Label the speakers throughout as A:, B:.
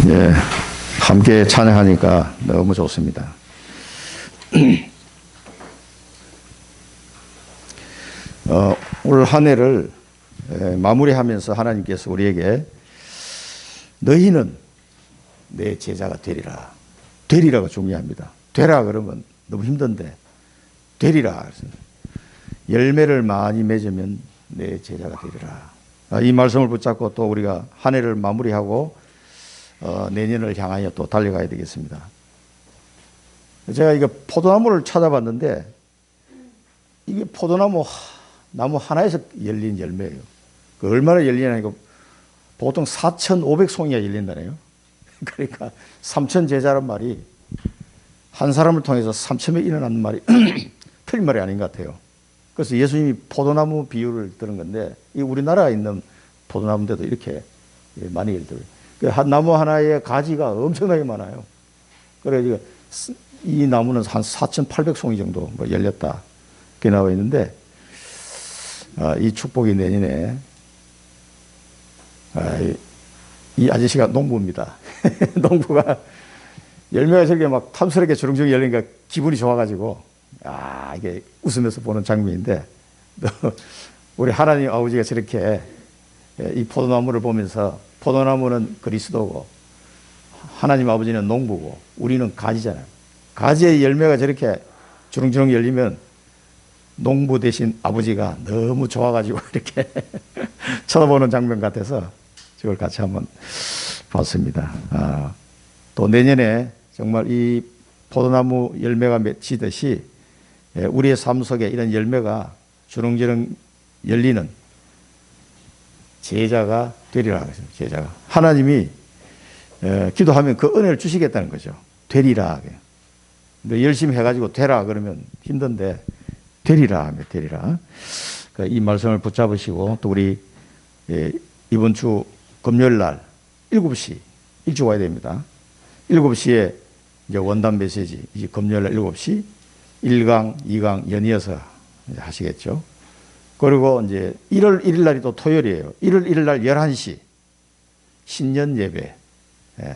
A: 예, 함께 찬양하니까 너무 좋습니다. 올 한 해를 마무리하면서 하나님께서 우리에게 너희는 내 제자가 되리라. 되리라가 중요합니다. 되라 그러면 너무 힘든데 되리라. 열매를 많이 맺으면 내 제자가 되리라. 이 말씀을 붙잡고 또 우리가 한 해를 마무리하고 내년을 향하여 또 달려가야 되겠습니다. 제가 이거 포도나무를 찾아봤는데 이게 포도나무 나무 하나에서 열린 열매예요. 그 얼마나 열리냐니까 보통 4,500송이가 열린다네요. 그러니까 3,000 제자란 말이 한 사람을 통해서 3,000명 일어나는 말이 틀린 말이 아닌 것 같아요. 그래서 예수님이 포도나무 비유를 들은 건데 이 우리나라에 있는 포도나무인데도 이렇게 많이 열더라고요. 한 나무 하나에 가지가 엄청나게 많아요. 그래서 이 나무는 한 4,800송이 정도 열렸다. 그렇게 나와 있는데 이 축복이 내년에 이 아저씨가 농부입니다. 농부가 열매가 저렇게 막 탐스럽게 주렁주렁 열리니까 기분이 좋아가지고 이게 웃으면서 보는 장면인데 우리 하나님 아버지가 저렇게 이 포도나무를 보면서 포도나무는 그리스도고 하나님 아버지는 농부고 우리는 가지잖아요. 가지의 열매가 저렇게 주렁주렁 열리면 농부 대신 아버지가 너무 좋아가지고 이렇게 쳐다보는 장면 같아서 저걸 같이 한번 봤습니다. 또 내년에 정말 이 포도나무 열매가 맺히듯이 우리의 삶 속에 이런 열매가 주렁주렁 열리는 제자가 되리라 하겠습니다. 제자가 하나님이 기도하면 그 은혜를 주시겠다는 거죠. 되리라. 근데 열심히 해가지고 되라 그러면 힘든데 되리라 하면 되리라. 이 말씀을 붙잡으시고 또 우리 이번 주 금요일 날 7시 일찍 와야 됩니다. 7시에 이제 원단 메시지 이제 금요일 날 7시 1강, 2강 연이어서 이제 하시겠죠. 그리고 이제 1월 1일 날이 또 토요일이에요. 1월 1일 날 11시 신년 예배.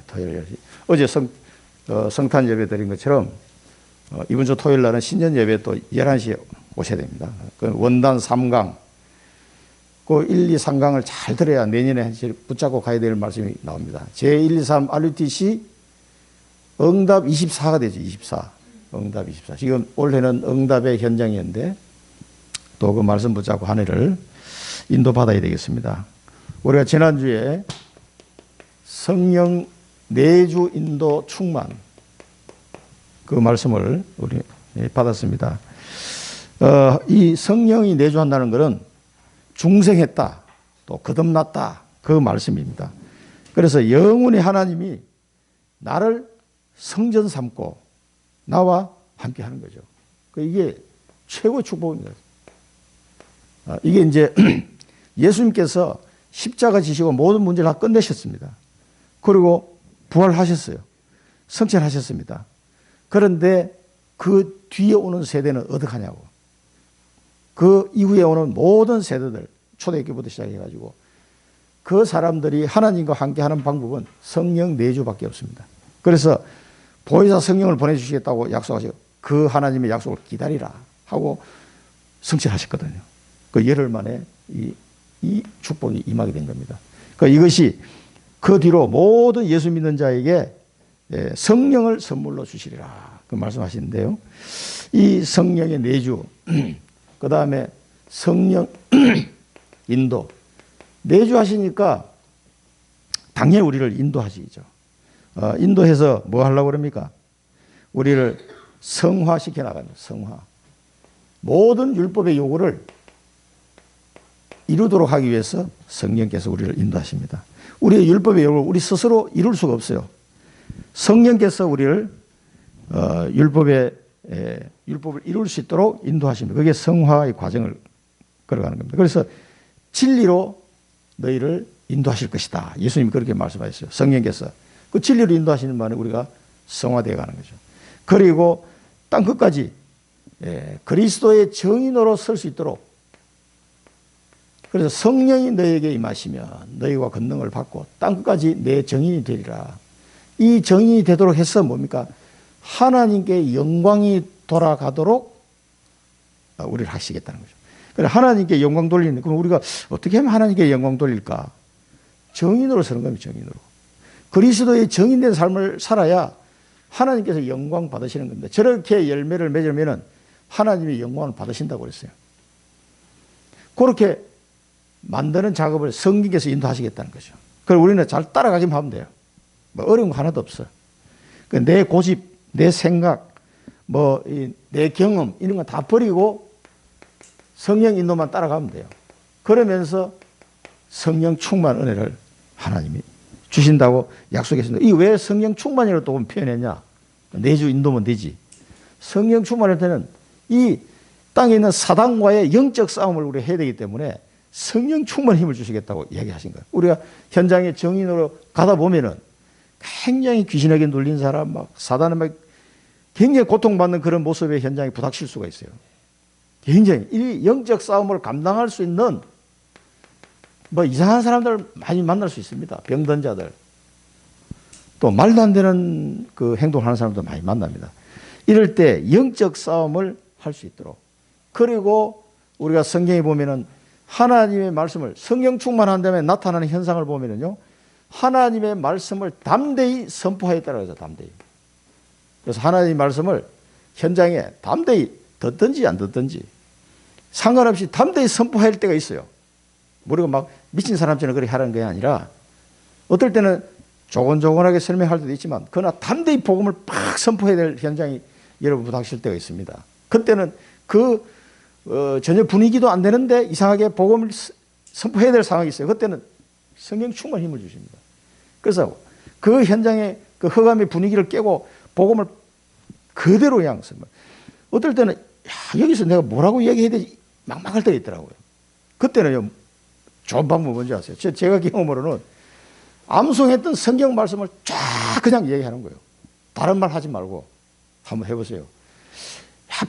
A: 토요일 11시. 어제 성탄 예배 드린 것처럼 이번 주 토요일 날은 신년 예배 또 11시에 오셔야 됩니다. 그 원단 3강, 그 1, 2, 3강을 잘 들어야 내년에 붙잡고 가야 될 말씀이 나옵니다. 제1, 2, 3 RUTC 응답 24가 되죠. 24. 응답 24. 지금 올해는 응답의 현장이었는데 또 그 말씀 붙잡고 한 해를 인도받아야 되겠습니다. 우리가 지난주에 성령 내주 인도 충만 그 말씀을 우리 받았습니다. 이 성령이 내주한다는 것은 중생했다, 또 거듭났다 그 말씀입니다. 그래서 영원히 하나님이 나를 성전 삼고 나와 함께 하는 거죠. 이게 최고의 축복입니다. 이게 이제 예수님께서 십자가 지시고 모든 문제를 다 끝내셨습니다. 그리고 부활하셨어요. 성천하셨습니다. 그런데 그 뒤에 오는 세대는 어떡하냐고. 그 이후에 오는 모든 세대들, 초대교부터 시작해가지고 그 사람들이 하나님과 함께하는 방법은 성령 내주밖에 없습니다. 그래서 보혜사 성령을 보내주시겠다고 약속하시고 그 하나님의 약속을 기다리라 하고 성취하셨거든요. 그 열흘 만에 이 축복이 임하게 된 겁니다. 그러니까 이것이 그 뒤로 모든 예수 믿는 자에게 성령을 선물로 주시리라 그 말씀하시는데요. 이 성령의 내주, 그 다음에 성령 인도, 내주하시니까 당연히 우리를 인도하시죠. 인도해서 뭐 하려고 그럽니까? 우리를 성화시켜 나갑니다. 성화. 모든 율법의 요구를 이루도록 하기 위해서 성령께서 우리를 인도하십니다. 우리의 율법의 요구를 우리 스스로 이룰 수가 없어요. 성령께서 우리를 율법을 이룰 수 있도록 인도하십니다. 그게 성화의 과정을 걸어가는 겁니다. 그래서 진리로 너희를 인도하실 것이다. 예수님이 그렇게 말씀하셨어요. 성령께서. 그 진리로 인도하시는 바는 우리가 성화되어 가는 거죠. 그리고 땅 끝까지 그리스도의 정인으로 설 수 있도록, 그래서 성령이 너에게 임하시면 너희가 권능을 받고 땅 끝까지 내 정인이 되리라. 이 정인이 되도록 해서 뭡니까? 하나님께 영광이 돌아가도록 우리를 하시겠다는 거죠. 그래, 하나님께 영광 돌리는, 그럼 우리가 어떻게 하면 하나님께 영광 돌릴까? 정인으로 서는 겁니다, 정인으로. 그리스도의 정인된 삶을 살아야 하나님께서 영광 받으시는 겁니다. 저렇게 열매를 맺으면 하나님이 영광을 받으신다고 그랬어요. 그렇게 만드는 작업을 성령께서 인도하시겠다는 거죠. 그럼 우리는 잘 따라가기만 하면 돼요. 뭐 어려운 거 하나도 없어요. 내 고집, 내 생각, 내 경험, 이런 거 다 버리고 성령 인도만 따라가면 돼요. 그러면서 성령 충만 은혜를 하나님이 주신다고 약속했습니다. 이 왜 성령 충만이라고 또 표현했냐? 내주 인도면 되지. 성령 충만할 때는 이 땅에 있는 사단과의 영적 싸움을 우리가 해야 되기 때문에 성령 충만 힘을 주시겠다고 이야기하신 거예요. 우리가 현장에 정인으로 가다 보면은 굉장히 귀신에게 눌린 사람, 사단에 굉장히 고통받는 그런 모습의 현장에 부닥칠 수가 있어요. 굉장히 이 영적 싸움을 감당할 수 있는 이상한 사람들 많이 만날 수 있습니다. 병든 자들. 또 말도 안 되는 그 행동을 하는 사람도 많이 만납니다. 이럴 때 영적 싸움을 할 수 있도록. 그리고 우리가 성경에 보면은 하나님의 말씀을 성령 충만한 다음에 나타나는 현상을 보면은요. 하나님의 말씀을 담대히 선포하였다고 해서 담대히. 그래서 하나님의 말씀을 현장에 담대히 듣든지 안 듣든지 상관없이 담대히 선포할 때가 있어요. 우리가 막 미친 사람처럼 그렇게 하라는 게 아니라 어떨 때는 조곤조곤하게 설명할 때도 있지만 그러나 담대히 복음을 팍 선포해야 될 현장이 여러분 부닥칠 때가 있습니다. 그때는 전혀 분위기도 안 되는데 이상하게 복음을 선포해야 될 상황이 있어요. 그때는 성령 충만 힘을 주십니다. 그래서 그 현장의 그 허감의 분위기를 깨고 복음을 그대로 그냥 어떨 때는 여기서 내가 뭐라고 얘기해야 되지 막막할 때가 있더라고요. 그때는요 좋은 방법이 뭔지 아세요? 제가 경험으로는 암송했던 성경 말씀을 쫙 그냥 얘기하는 거예요. 다른 말 하지 말고 한번 해보세요.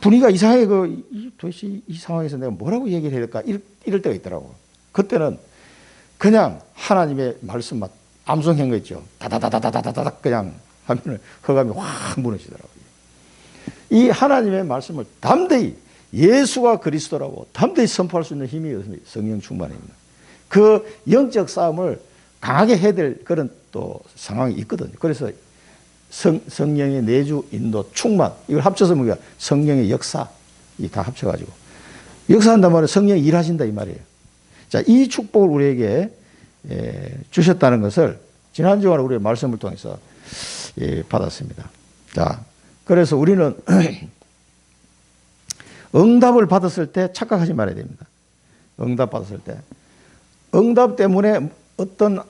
A: 분위기가 이상하게 도대체 이 상황에서 내가 뭐라고 얘기를 해야 될까 이럴 때가 있더라고요. 그때는 그냥 하나님의 말씀만 암송한 거 있죠. 다다다다다다다닥 그냥 하면 허감이 확 무너지더라고요. 이 하나님의 말씀을 담대히 예수가 그리스도라고 담대히 선포할 수 있는 힘이 성령 충만입니다. 그 영적 싸움을 강하게 해야 될 그런 또 상황이 있거든요. 그래서 성령의 내주, 인도, 충만 이걸 합쳐서 우리가 성령의 역사 이 다 합쳐가지고 역사한단 말은 성령이 일하신다 이 말이에요. 자, 이 축복을 우리에게 주셨다는 것을 지난주에 우리의 말씀을 통해서 받았습니다. 자, 그래서 우리는 응답을 받았을 때 착각하지 말아야 됩니다. 응답 받았을 때 응답 때문에 어떤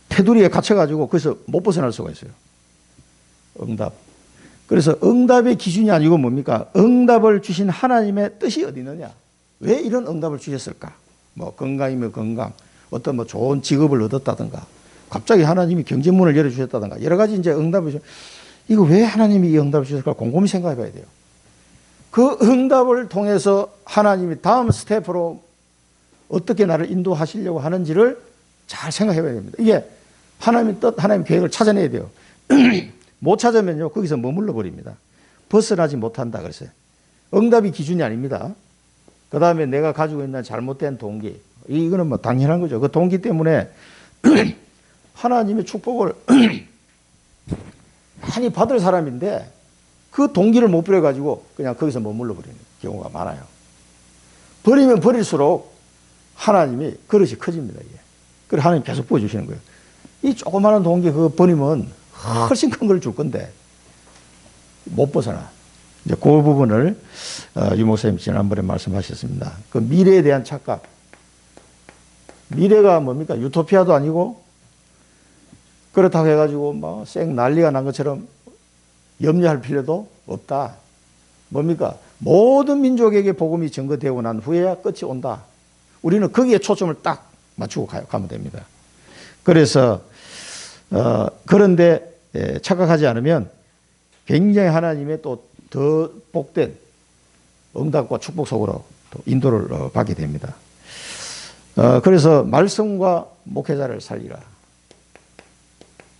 A: 테두리에 갇혀가지고 거기서 못 벗어날 수가 있어요. 응답. 그래서 응답의 기준이 아니고 뭡니까? 응답을 주신 하나님의 뜻이 어디 있느냐? 왜 이런 응답을 주셨을까? 건강이면 건강, 어떤 좋은 직업을 얻었다든가, 갑자기 하나님이 경제문을 열어주셨다든가, 여러 가지 이제 응답을 이거 왜 하나님이 이 응답을 주셨을까? 곰곰이 생각해 봐야 돼요. 그 응답을 통해서 하나님이 다음 스텝으로 어떻게 나를 인도하시려고 하는지를 잘 생각해 봐야 됩니다. 이게 하나님의 뜻, 하나님의 계획을 찾아내야 돼요. 못 찾으면요, 거기서 머물러 버립니다. 벗어나지 못한다 그랬어요. 응답이 기준이 아닙니다. 그 다음에 내가 가지고 있는 잘못된 동기, 이거는 당연한 거죠. 그 동기 때문에 하나님의 축복을 많이 받을 사람인데 그 동기를 못 버려가지고 그냥 거기서 머물러 버리는 경우가 많아요. 버리면 버릴수록 하나님이 그릇이 커집니다. 이게. 그래서 하나님 계속 보여주시는 거예요. 이 조그마한 동기 그거 버리면 훨씬 큰 걸 줄 건데 못 벗어나. 이제 그 부분을 유 목사님 지난번에 말씀하셨습니다. 그 미래에 대한 착각. 미래가 뭡니까? 유토피아도 아니고 그렇다고 해가지고 쌩 난리가 난 것처럼 염려할 필요도 없다. 뭡니까? 모든 민족에게 복음이 전거되고 난 후에야 끝이 온다. 우리는 거기에 초점을 딱 맞추고 가면 됩니다. 그래서 그런데 착각하지 않으면 굉장히 하나님의 또 더 복된 응답과 축복 속으로 또 인도를 받게 됩니다. 그래서 말씀과 목회자를 살리라.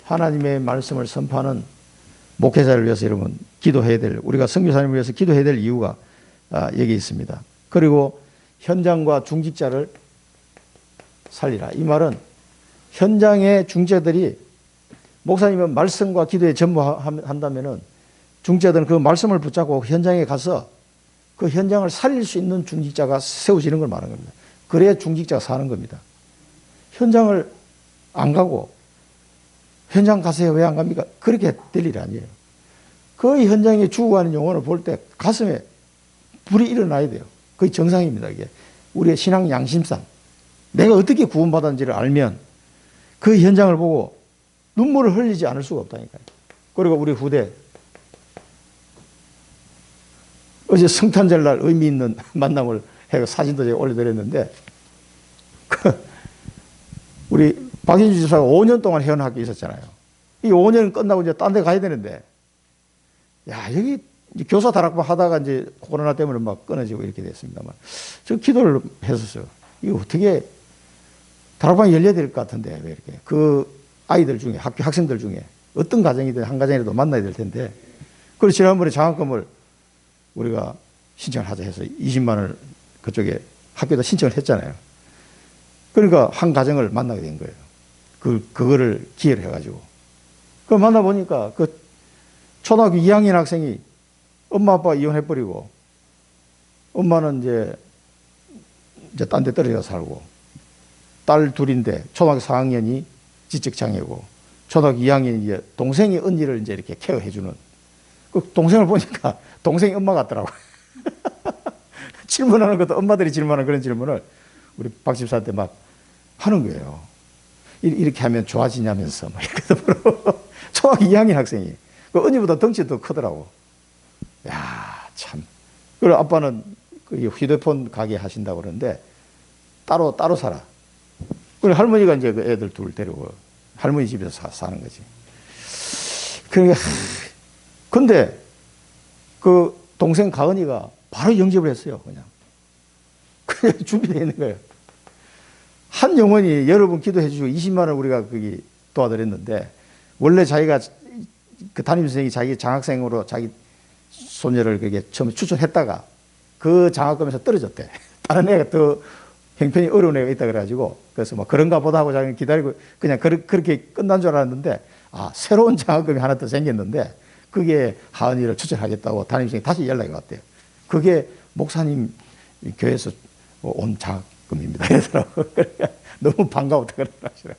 A: 하나님의 말씀을 선포하는 목회자를 위해서 여러분 기도해야 될, 우리가 선교사님을 위해서 기도해야 될 이유가 여기 있습니다. 그리고 현장과 중직자를 살리라. 이 말은 현장의 중직자들이 목사님은 말씀과 기도에 전무한다면은 중직자들은 그 말씀을 붙잡고 현장에 가서 그 현장을 살릴 수 있는 중직자가 세워지는 걸 말하는 겁니다. 그래야 중직자가 사는 겁니다. 현장을 안 가고 현장 가세요 왜 안 갑니까? 그렇게 될 일이 아니에요. 그 현장에 죽어가는 영혼을 볼 때 가슴에 불이 일어나야 돼요. 그게 정상입니다. 이게 우리의 신앙 양심상 내가 어떻게 구원받았는지를 알면 그 현장을 보고 눈물을 흘리지 않을 수가 없다니까요. 그리고 우리 후대 어제 성탄절날 의미 있는 만남을 해서 사진도 제가 올려드렸는데 우리 박인주 집사가 5년 동안 회원 학교에 있었잖아요. 이 5년 끝나고 이제 딴 데 가야 되는데 야 여기 교사 다락방 하다가 이제 코로나 때문에 막 끊어지고 이렇게 됐습니다만 저 기도를 했었어요. 이거 어떻게 다락방이 열려야 될 것 같은데 왜 이렇게 그 아이들 중에 학생들 중에 어떤 가정이든 한 가정이라도 만나야 될 텐데 그래서 지난번에 장학금을 우리가 신청을 하자 해서 20만 원을 그쪽에 학교에다 신청을 했잖아요. 그러니까 한 가정을 만나게 된 거예요. 그거를 기회를 해가지고. 그 만나보니까 그 초등학교 2학년 학생이 엄마 아빠 이혼해버리고 엄마는 이제 딴 데 떨어져 살고 딸 둘인데 초등학교 4학년이 지적장애고 초등학교 2학년이 이제 동생이 언니를 이제 이렇게 케어해주는 그 동생을 보니까 동생이 엄마 같더라고요. 질문하는 것도 엄마들이 질문하는 그런 질문을 우리 박 집사한테 막 하는 거예요. 이렇게 하면 좋아지냐면서 막 이렇게 초등학교 2학년 학생이 그 언니보다 덩치가 더 크더라고. 야 참. 그리고 아빠는 그 휴대폰 가게 하신다고 그러는데 따로 살아. 그리고 할머니가 이제 그 애들 둘 데리고 할머니 집에서 사는 거지. 그러니까 근데 그 동생 가은이가 바로 영접을 했어요. 그냥 준비되어 있는 거예요. 한 영혼이 여러분 기도해 주시고 20만 원 우리가 거기 도와드렸는데 원래 자기가 그 담임선생이 자기 장학생으로 자기 소녀를 그게 처음에 추천했다가 그 장학금에서 떨어졌대. 다른 애가 더 형편이 어려운 애가 있다 그래가지고 그래서 뭐 그런가 보다 하고 자기는 기다리고 그냥 그렇게 끝난 줄 알았는데 새로운 장학금이 하나 더 생겼는데 그게 하은이를 추천하겠다고 담임선생이 다시 연락이 왔대요. 그게 목사님 교회에서 온 장학금입니다. 그러더라고. 너무 반가웠다 그러더라고요.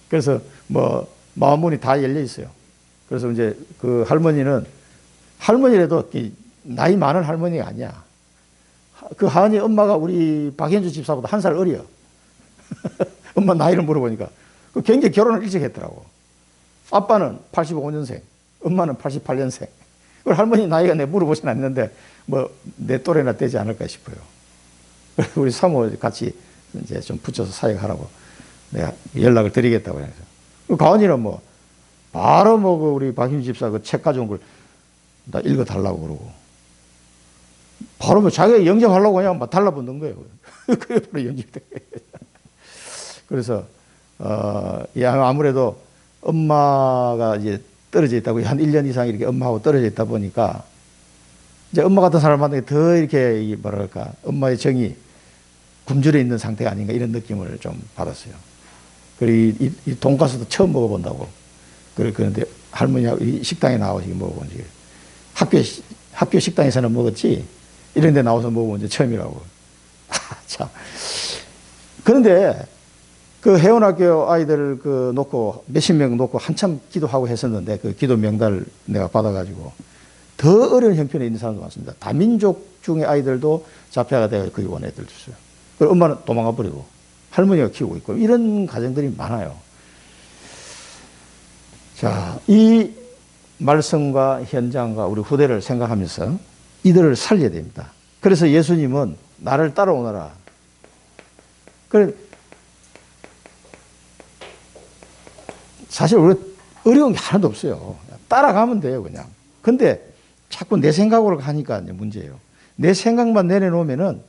A: 그래서 뭐 마음문이 다 열려 있어요. 그래서 이제 그 할머니라도 나이 많은 할머니가 아니야. 그 하은이 엄마가 우리 박현주 집사보다 한 살 어려. 엄마 나이를 물어보니까 굉장히 결혼을 일찍 했더라고. 아빠는 85년생, 엄마는 88년생. 할머니 나이가 내 물어보진 않는데 뭐 내 또래나 되지 않을까 싶어요. 우리 사모 같이 이제 좀 붙여서 사역하라고 내가 연락을 드리겠다고 해서. 가은이는 뭐 바로 뭐 우리 박윤 집사 그 책 가져온 걸 나 읽어 달라고 그러고 바로 뭐 자기가 영접하려고 그냥 막 달라붙는 거예요. 그게 바로 영접된 거예요. 그래서 아무래도 엄마가 이제 떨어져 있다고 한 1년 이상 이렇게 엄마하고 떨어져 있다 보니까 이제 엄마 같은 사람 만나게 더 이렇게 뭐랄까 엄마의 정이 굶주려 있는 상태가 아닌가 이런 느낌을 좀 받았어요. 그리고 이 돈가스도 처음 먹어본다고. 그런데 할머니하고 이 식당에 나와서 먹어본 적이 학교 식당에서는 먹었지 이런 데 나와서 먹어본 적 처음이라고. 참. 그런데 그 해원학교 아이들을 놓고 몇십 명 놓고 한참 기도하고 했었는데 그 기도 명단을 내가 받아가지고 더 어려운 형편에 있는 사람도 많습니다. 다민족 중에 아이들도 자폐아가 되어 거기 온 애들도 있어요. 그리고 엄마는 도망가 버리고 할머니가 키우고 있고 이런 가정들이 많아요. 자, 이 말씀과 현장과 우리 후대를 생각하면서 이들을 살려야 됩니다. 그래서 예수님은 나를 따라오너라. 그래 사실 우리 어려운 게 하나도 없어요. 따라가면 돼요, 그냥. 근데 자꾸 내 생각으로 가니까 문제예요. 내 생각만 내려놓으면은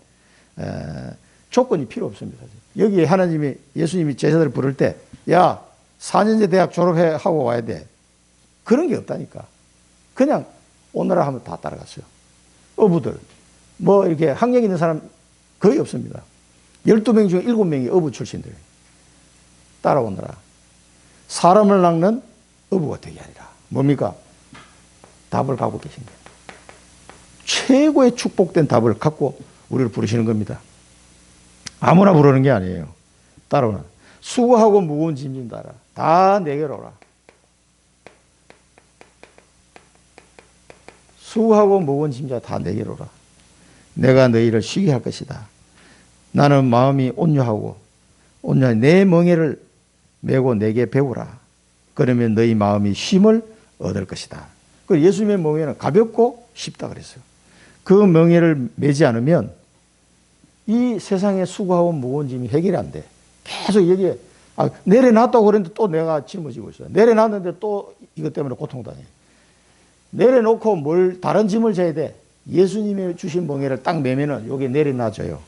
A: 조건이 필요 없습니다. 여기에 하나님이 예수님이 제자들을 부를 때, 야 4년제 대학 졸업하고 와야 돼. 그런 게 없다니까. 그냥 오너라 하면 다 따라갔어요. 어부들. 뭐 이렇게 학력 있는 사람 거의 없습니다. 12명 중에 7명이 어부 출신들. 따라오느라. 사람을 낚는 어부가 되게 아니라. 뭡니까? 답을 갖고 계신 거예요. 최고의 축복된 답을 갖고 우리를 부르시는 겁니다. 아무나 부르는 게 아니에요. 따라오나. 수고하고 무거운 짐진 따라. 다 내게로 오라. 수고하고 무거운 짐자 다 내게로 오라. 내가 너희를 쉬게 할 것이다. 나는 마음이 온유하고 온유한 내 멍에를 메고 내게 배우라. 그러면 너희 마음이 쉼을 얻을 것이다. 그 예수님의 멍에는 가볍고 쉽다 그랬어요. 그 멍에를 메지 않으면 이 세상에 수고하고 무거운 짐이 해결이 안 돼. 계속 여기에 내려놨다고 그랬는데 또 내가 짊어지고 있어요. 내려놨는데 또 이것 때문에 고통당해. 내려놓고 다른 짐을 져야 돼. 예수님이 주신 멍에를 딱 매면은 여기 내려놔줘요.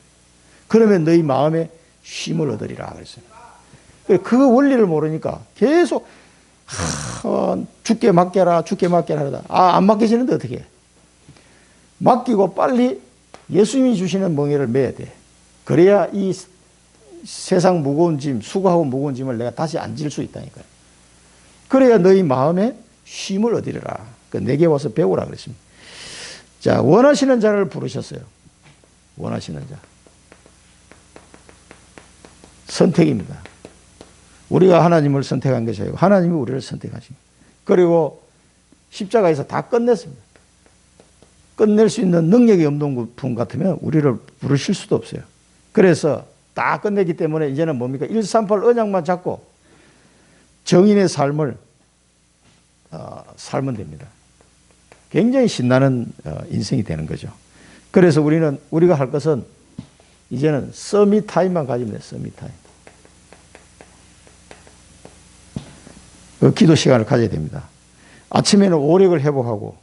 A: 그러면 너희 마음에 쉼을 얻으리라 그랬어요. 그 원리를 모르니까 계속 죽게 맡겨라 죽게 맡겨라 하다. 안 맡겨지는데 어떻게 해? 맡기고 빨리 예수님이 주시는 멍에를 매야 돼. 그래야 이 세상 무거운 짐, 수고하고 무거운 짐을 내가 다시 안 질 수 있다니까요. 그래야 너희 마음에 쉼을 얻으리라. 내게 와서 배우라 그랬습니다. 자, 원하시는 자를 부르셨어요. 원하시는 자. 선택입니다. 우리가 하나님을 선택한 것이 아니고 하나님이 우리를 선택하십니다. 그리고 십자가에서 다 끝냈습니다. 끝낼 수 있는 능력이 없는 분 같으면 우리를 부르실 수도 없어요. 그래서 다 끝내기 때문에 이제는 뭡니까? 138 언약만 잡고 정인의 삶을 살면 됩니다. 굉장히 신나는 인생이 되는 거죠. 그래서 우리가 할 것은 이제는 서밋 타임만 가지면 돼요. 서밋 타임. 그 기도 시간을 가져야 됩니다. 아침에는 오력을 회복하고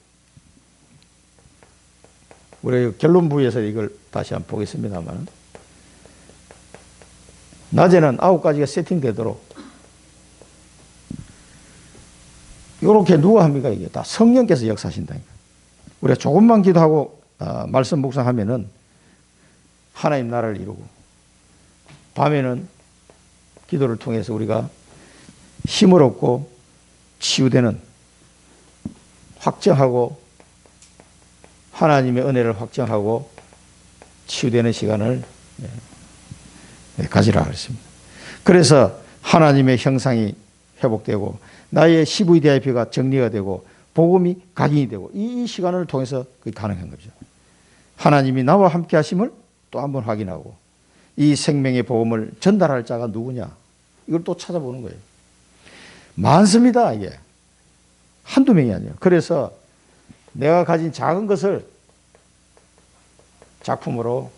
A: 우리 결론 부위에서 이걸 다시 한번 보겠습니다만 낮에는 9가지가 세팅되도록 이렇게 누가 합니까? 이게 다 성령께서 역사하신다니까. 우리가 조금만 기도하고 말씀 묵상하면은 하나님 나라를 이루고 밤에는 기도를 통해서 우리가 힘을 얻고 치유되는 확정하고 하나님의 은혜를 확정하고 치유되는 시간을 가지라 그랬습니다. 그래서 하나님의 형상이 회복되고 나의 CVDIP가 정리가 되고 복음이 각인이 되고 이 시간을 통해서 그게 가능한 거죠. 하나님이 나와 함께 하심을 또 한번 확인하고 이 생명의 복음을 전달할 자가 누구냐 이걸 또 찾아보는 거예요. 많습니다. 이게 한두 명이 아니에요. 그래서 내가 가진 작은 것을 작품으로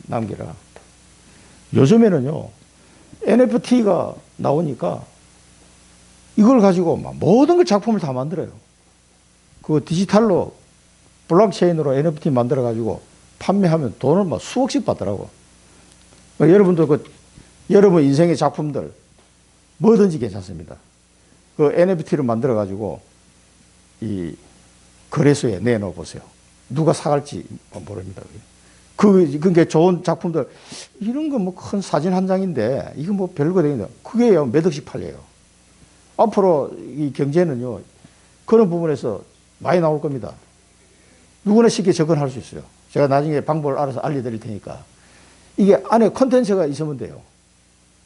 A: 남기라. 요즘에는요 NFT가 나오니까 이걸 가지고 막 모든 걸 작품을 다 만들어요. 그 디지털로 블록체인으로 NFT 만들어 가지고 판매하면 돈을 막 수억씩 받더라고. 여러분도 여러분 인생의 작품들 뭐든지 괜찮습니다. 그 NFT를 만들어 가지고 이 거래소에 내놓아 보세요. 누가 사갈지 모릅니다. 그게 좋은 작품들 이런 거 뭐 큰 사진 한 장인데 이거 뭐 별거 되겠냐. 그게 몇 억씩 팔려요. 앞으로 이 경제는요 그런 부분에서 많이 나올 겁니다. 누구나 쉽게 접근할 수 있어요. 제가 나중에 방법을 알아서 알려드릴 테니까 이게 안에 콘텐츠가 있으면 돼요.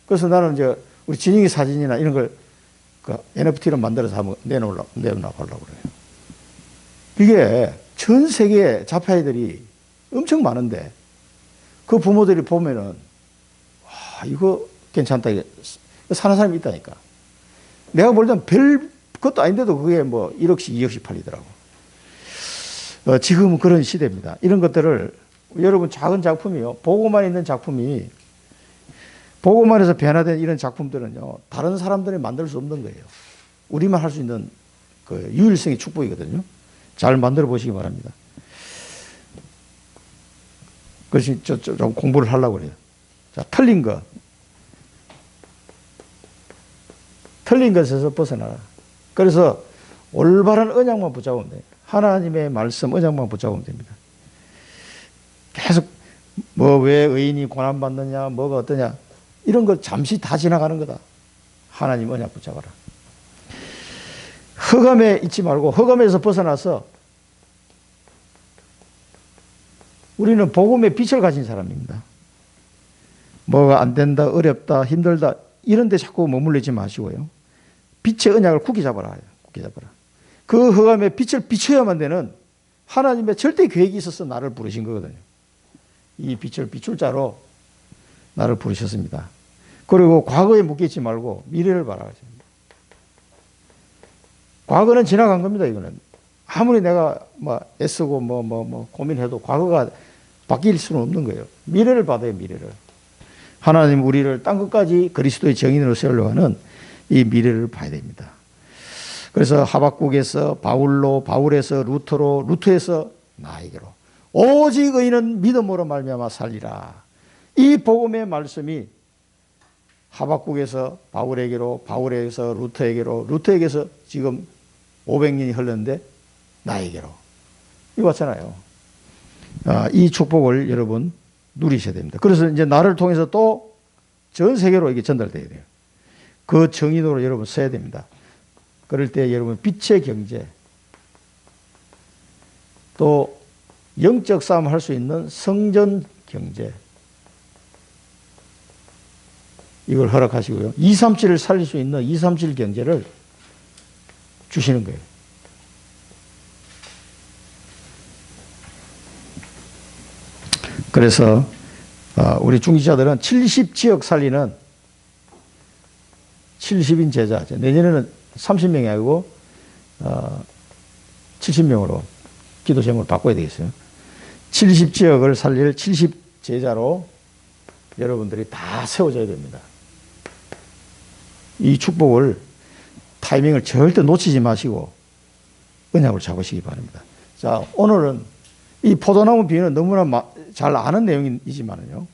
A: 그래서 나는 이제 우리 진영이 사진이나 이런 걸 그 NFT로 만들어서 한번 내놓으려고 하려고 그래요. 이게 전 세계 자파이들이 엄청 많은데 그 부모들이 보면은 와 이거 괜찮다 사는 사람이 있다니까. 내가 볼 때는 별 것도 아닌데도 그게 뭐 1억씩 2억씩 팔리더라고. 지금은 그런 시대입니다. 이런 것들을 여러분 작은 작품이요. 보고만 있는 작품이 보고만 해서 변화된 이런 작품들은요. 다른 사람들이 만들 수 없는 거예요. 우리만 할 수 있는 그 유일성의 축복이거든요. 잘 만들어 보시기 바랍니다. 그것이 좀 공부를 하려고 그래요. 자, 틀린 거. 틀린 것에서 벗어나라. 그래서 올바른 언약만 붙잡으면 돼요. 하나님의 말씀 언약만 붙잡으면 됩니다. 계속 뭐 왜 의인이 고난받느냐, 뭐가 어떠냐, 이런 걸 잠시 다 지나가는 거다. 하나님 언약 붙잡아라. 흑암에 있지 말고 흑암에서 벗어나서 우리는 복음의 빛을 가진 사람입니다. 뭐가 안 된다, 어렵다, 힘들다 이런 데 자꾸 머물리지 마시고요. 빛의 언약을 굳게 잡아라. 굳게 잡아라. 그 흑암에 빛을 비춰야만 되는 하나님의 절대 계획이 있어서 나를 부르신 거거든요. 이 빛을 비출 자로 나를 부르셨습니다. 그리고 과거에 묶이지 말고 미래를 바라보십니다. 과거는 지나간 겁니다. 이거는 아무리 내가 뭐 애쓰고 뭐 고민해도 과거가 바뀔 수는 없는 거예요. 미래를 받아요. 미래를. 하나님 우리를 땅 끝까지 그리스도의 정인으로 세우려고 하는 이 미래를 봐야 됩니다. 그래서 하박국에서 바울로, 바울에서 루터로, 루터에서 나에게로 오직 의인은 믿음으로 말미암아 살리라. 이 복음의 말씀이 하박국에서 바울에게로, 바울에게서 루터에게로, 루터에게서 지금 500년이 흘렀는데 나에게로. 이거 맞잖아요. 이 축복을 여러분 누리셔야 됩니다. 그래서 이제 나를 통해서 또 전 세계로 이게 전달돼야 돼요. 그 정인으로 여러분 서야 됩니다. 그럴 때 여러분 빛의 경제, 또 영적 싸움을 할 수 있는 성전 경제, 이걸 허락하시고요. 237을 살릴 수 있는 237 경제를 주시는 거예요. 그래서 우리 중지자들은 70지역 살리는 70인 제자, 내년에는 30명이 아니고 70명으로 기도 제목을 바꿔야 되겠어요. 70지역을 살릴 70제자로 여러분들이 다 세워져야 됩니다. 이 축복을 타이밍을 절대 놓치지 마시고 언약을 잡으시기 바랍니다. 자, 오늘은 이 포도나무 비유는 너무나 잘 아는 내용이지만요.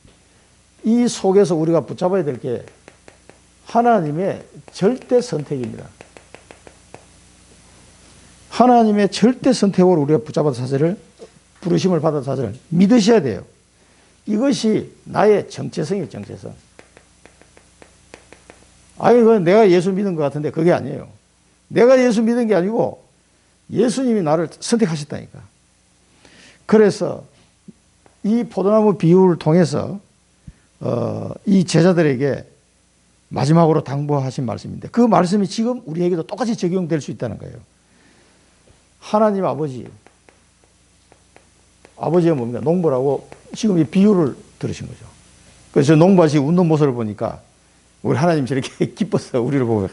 A: 이 속에서 우리가 붙잡아야 될 게 하나님의 절대 선택입니다. 하나님의 절대 선택으로 우리가 붙잡아서 사실을, 부르심을 받아 사실을 믿으셔야 돼요. 이것이 나의 정체성이에요, 정체성. 아니, 그건 내가 예수 믿은 것 같은데 그게 아니에요. 내가 예수 믿은 게 아니고 예수님이 나를 선택하셨다니까. 그래서 이 포도나무 비유를 통해서 이 제자들에게 마지막으로 당부하신 말씀인데 그 말씀이 지금 우리에게도 똑같이 적용될 수 있다는 거예요. 하나님 아버지가 뭡니까? 농부라고 지금 이 비유를 들으신 거죠. 그래서 농부아저씨 웃는 모습을 보니까 우리 하나님 저렇게 기뻐서 우리를 보고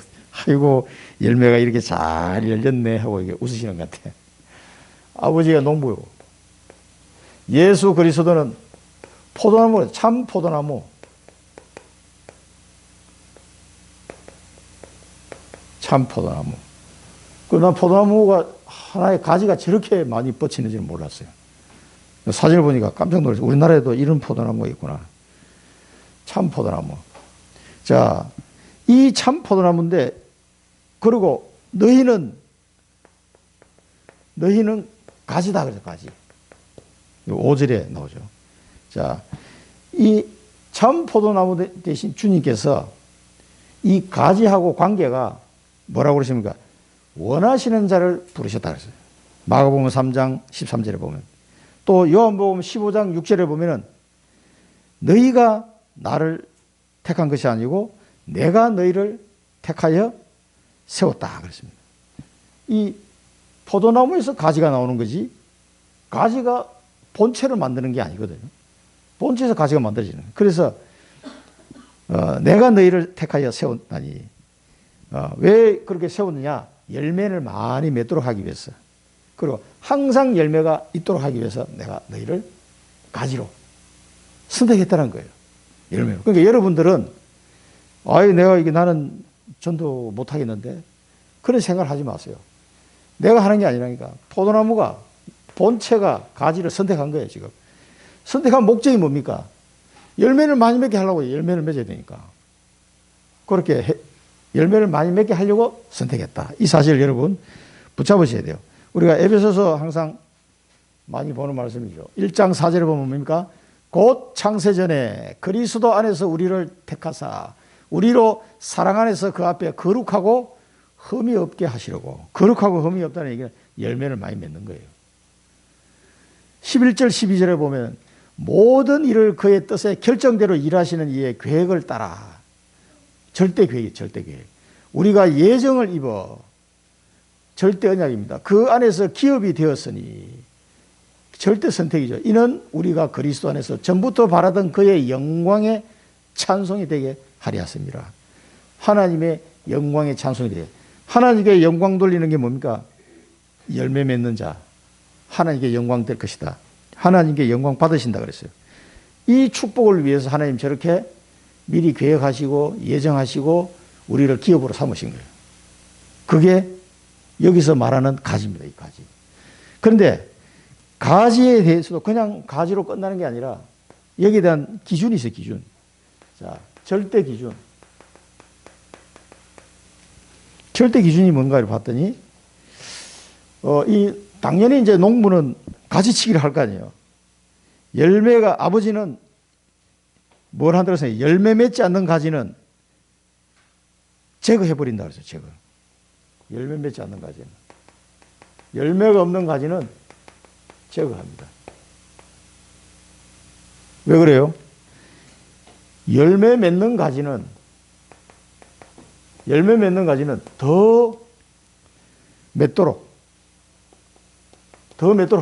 A: 아이고 열매가 이렇게 잘 열렸네 하고 이렇게 웃으시는 것 같아. 아버지가 농부고 예수 그리스도는 포도나무, 참 포도나무. 참 포도나무. 난 포도나무가 하나의 가지가 저렇게 많이 뻗치는지는 몰랐어요. 사진을 보니까 깜짝 놀랐어요. 우리나라에도 이런 포도나무가 있구나. 참 포도나무. 자, 이 참 포도나무인데, 그리고 너희는 가지다 그래서 가지. 5절에 나오죠. 자, 이 참 포도나무 대신 주님께서 이 가지하고 관계가 뭐라고 그러십니까? 원하시는 자를 부르셨다 그랬어요. 마가복음 3장 13절에 보면. 또 요한복음 15장 6절에 보면은 너희가 나를 택한 것이 아니고 내가 너희를 택하여 세웠다 그랬습니다. 이 포도나무에서 가지가 나오는 거지 가지가 본체를 만드는 게 아니거든요. 본체에서 가지가 만들어지는 거예요. 그래서 내가 너희를 택하여 세웠다니 왜 그렇게 세웠느냐? 열매를 많이 맺도록 하기 위해서. 그리고 항상 열매가 있도록 하기 위해서 내가 너희를 가지로 선택했다는 거예요. 열매로. 그러니까 여러분들은 내가 이게 나는 전도 못 하겠는데 그런 생각을 하지 마세요. 내가 하는 게 아니라니까. 포도나무가 본체가 가지를 선택한 거예요, 지금. 선택한 목적이 뭡니까? 열매를 많이 맺게 하려고 열매를 맺어야 되니까. 그렇게 열매를 많이 맺게 하려고 선택했다. 이 사실을 여러분 붙잡으셔야 돼요. 우리가 에베소서 항상 많이 보는 말씀이죠. 1장 4절에 보면 뭡니까? 곧 창세전에 그리스도 안에서 우리를 택하사 우리로 사랑 안에서 그 앞에 거룩하고 흠이 없게 하시려고. 거룩하고 흠이 없다는 얘기는 열매를 많이 맺는 거예요. 11절 12절에 보면 모든 일을 그의 뜻에 결정대로 일하시는 이의 계획을 따라. 절대 계획이에요. 절대 계획. 우리가 예정을 입어 절대 언약입니다. 그 안에서 기업이 되었으니 절대 선택이죠. 이는 우리가 그리스도 안에서 전부터 바라던 그의 영광의 찬송이 되게 하리하습니다. 하나님의 영광의 찬송이 되게. 하나님께 영광 돌리는 게 뭡니까? 열매 맺는 자. 하나님께 영광 될 것이다. 하나님께 영광 받으신다 그랬어요. 이 축복을 위해서 하나님 저렇게 미리 계획하시고 예정하시고 우리를 기업으로 삼으신 거예요. 그게 여기서 말하는 가지입니다. 이 가지. 그런데 가지에 대해서도 그냥 가지로 끝나는 게 아니라 여기에 대한 기준이 있어요. 기준. 자, 절대 기준. 절대 기준이 뭔가를 봤더니 당연히 이제 농부는 가지치기를 할 거 아니에요. 열매가 아버지는 뭘 한다고 했어요? 열매 맺지 않는 가지는 제거해버린다 그랬어요. 제거. 열매 맺지 않는 가지는. 열매가 없는 가지는 제거합니다. 왜 그래요? 열매 맺는 가지는 더 맺도록